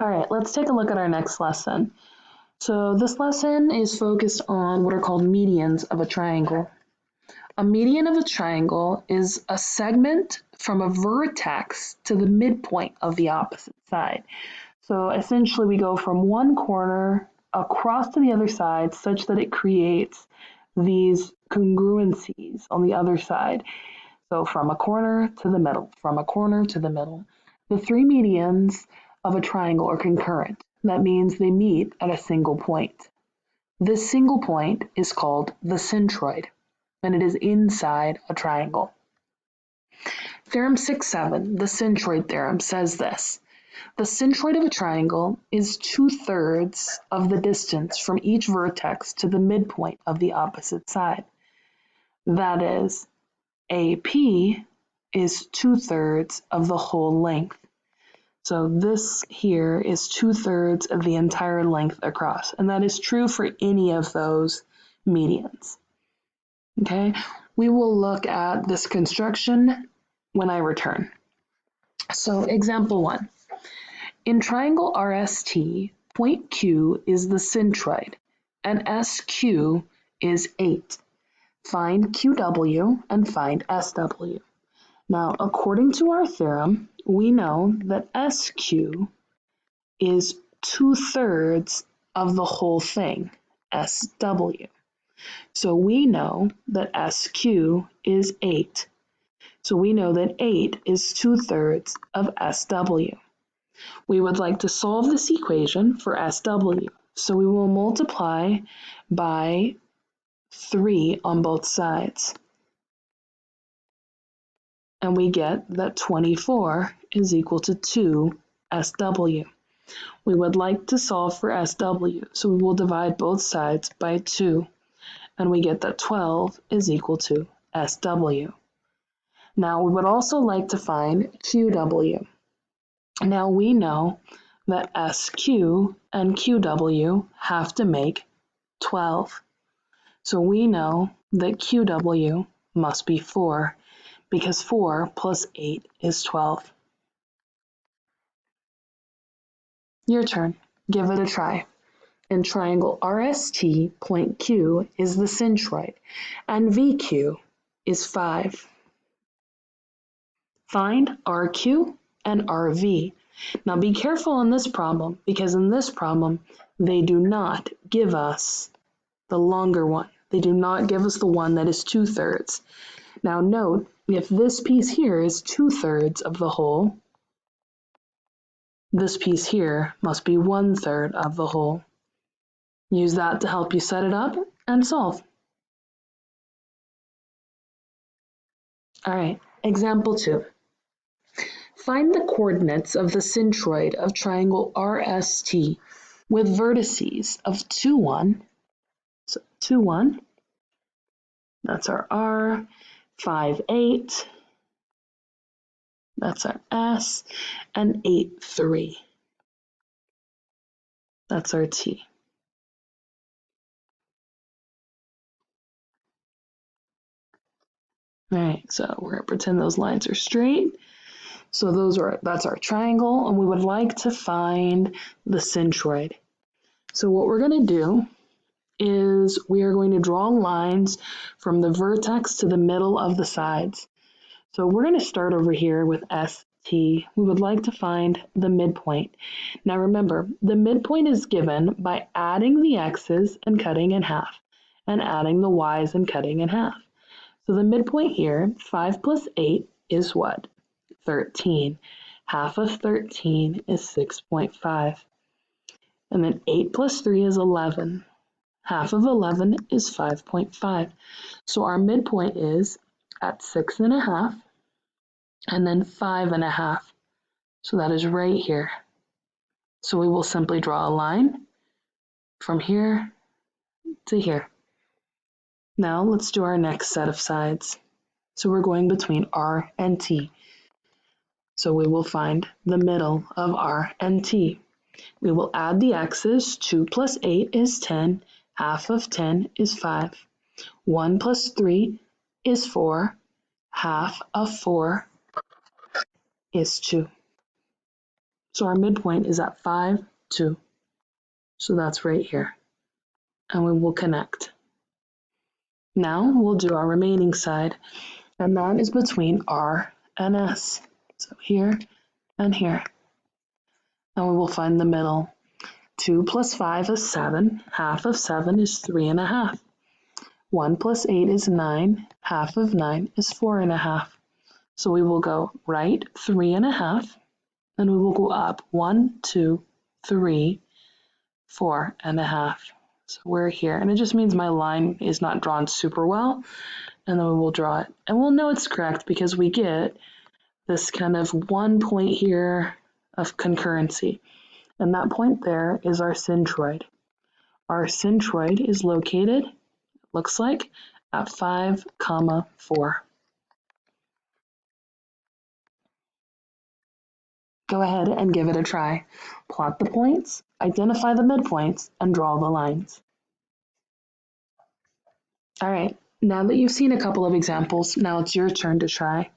All right, let's take a look at our next lesson. So this lesson is focused on what are called medians of a triangle. A median of a triangle is a segment from a vertex to the midpoint of the opposite side. So essentially we go from one corner across to the other side such that it creates these congruencies on the other side. So from a corner to the middle, from a corner to the middle. The three medians of a triangle are concurrent. That means they meet at a single point. This single point is called the centroid, and it is inside a triangle. Theorem 6.7, the centroid theorem, says this. The centroid of a triangle is 2/3 of the distance from each vertex to the midpoint of the opposite side. That is, AP is 2/3 of the whole length. So this here is 2/3 of the entire length across, and that is true for any of those medians. Okay, we will look at this construction when I return. So example 1. In triangle RST, point Q is the centroid, and SQ is 8. Find QW and find SW. Now, according to our theorem, we know that SQ is 2/3 of the whole thing, SW. So we know that SQ is 8. So we know that 8 is 2/3 of SW. We would like to solve this equation for SW. So we will multiply by 3 on both sides. And we get that 24 is equal to 2 SW. We would like to solve for SW, so we will divide both sides by 2, and we get that 12 is equal to SW. Now we would also like to find QW. Now we know that SQ and QW have to make 12. So we know that QW must be 4, because 4 plus 8 is 12. Your turn. Give it a try. In triangle RST, point Q is the centroid, and VQ is 5. Find RQ and RV. Now be careful in this problem, because in this problem, they do not give us the longer one. They do not give us the one that is 2/3. Now note, if this piece here is 2/3 of the whole, this piece here must be 1/3 of the whole. Use that to help you set it up and solve. All right, example 2. Find the coordinates of the centroid of triangle RST with vertices of 2, 1. So 2, 1, that's our R, 5, 8, that's our S, and 8, 3. That's our T. All right, so we're gonna pretend those lines are straight. So that's our triangle, and we would like to find the centroid. So what we're gonna do is we are going to draw lines from the vertex to the middle of the sides. So we're going to start over here with ST. We would like to find the midpoint. Now remember, the midpoint is given by adding the x's and cutting in half, and adding the y's and cutting in half. So the midpoint here, 5 plus 8 is what? 13. Half of 13 is 6.5. And then 8 plus 3 is 11. Half of 11 is 5.5. So our midpoint is at 6.5 and then 5.5. So that is right here. So we will simply draw a line from here to here. Now let's do our next set of sides. So we're going between R and T. So we will find the middle of R and T. We will add the x's. 2 plus 8 is 10. Half of 10 is 5. 1 plus 3 is 4. Half of 4 is 2. So our midpoint is at 5, 2. So that's right here. And we will connect. Now we'll do our remaining side, and that is between R and S. So here and here. And we will find the middle. 2 plus 5 is 7. Half of 7 is 3.5. 1 plus 8 is 9. Half of 9 is 4.5. So we will go right 3.5, and we will go up 1, 2, 3, 4.5. So we're here, and it just means my line is not drawn super well, and then we will draw it. And we'll know it's correct because we get this kind of one point here of concurrency. And that point there is our centroid. Our centroid is located, looks like, at 5, 4. Go ahead and give it a try. Plot the points, identify the midpoints, and draw the lines. All right, now that you've seen a couple of examples, now it's your turn to try.